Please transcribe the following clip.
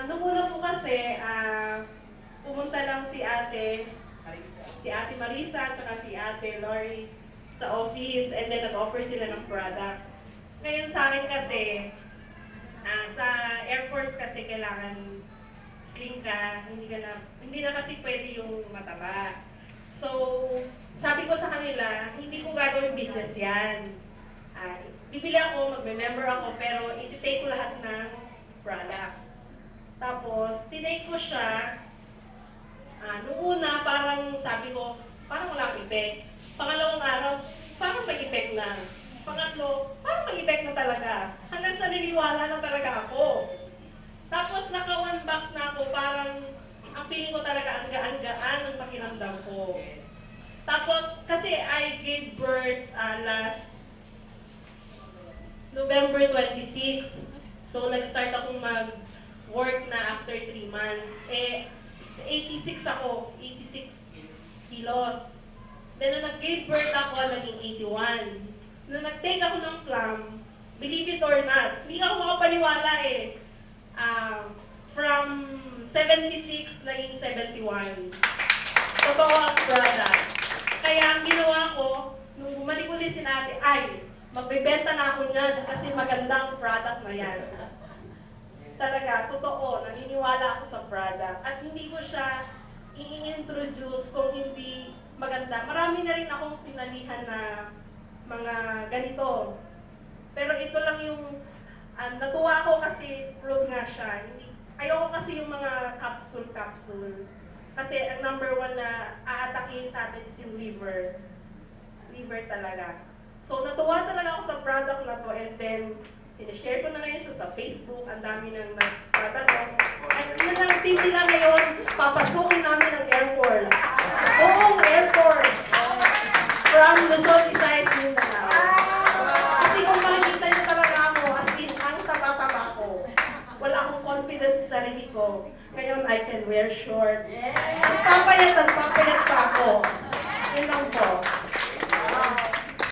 Nung una po kasi, pumunta lang si Ate Marisa, at si Ate Lori sa office, and then nag-offer sila ng product. Ngayon sa akin kasi, sa Air Force kasi kailangan slim ka, hindi na kasi pwede yung mataba. So, sabi ko sa kanila, hindi ko gagawin business yan. Bibili ako, magme-member ako, pero iti-take ko lahat ng product. Tapos, tinake ko siya. Noong una, parang sabi ko, parang wala effect. Pangalawang araw, parang may effect na. Pangatlo, parang may effect na talaga. Hanggang sa niniwala na talaga ako. Tapos, naka-1 box na ako, parang ang feeling ko talaga ang gaan-gaan ang pakiramdam ko. Tapos, kasi I gave birth last November 26. So, nag-start akong mag-work na after 3 months. 86 ako, 86 kilos. Then, nung nag-gave birth ako, naging 81. Nung nag-take ako ng plum, believe it or not, hindi ako makapaniwala eh. From 76, naging 71. Totoo ang product. Kaya ang ginawa ko, nung bumalik ulit si ate, magbebenta na ako niyan kasi magandang product na yan. Talaga, totoo, naniniwala ako sa product. At hindi ko siya i-introduce kung hindi maganda. Marami na rin akong sinalihan na mga ganito. Pero ito lang yung, natuwa ako kasi fruit nga siya. Ayoko kasi yung mga capsule. Kasi ang number 1 na aatakin sa atin is yung liver. Liver talaga. So natuwa talaga ako sa product na to, and then sinishare ko na ngayon siya sa Facebook. Ang dami nang nagtatanong. At yun ang tip nila ngayon, papasukin namin ang Air Force. Buong Air Force. From Luzon, Visayas, Mindanao. Kasi kung makikita niyo talaga ako, ang taba-taba ko. Wala akong confidence sa sarili ko. Ngayon, I can wear short. Papayat pa ako. Yun lang po.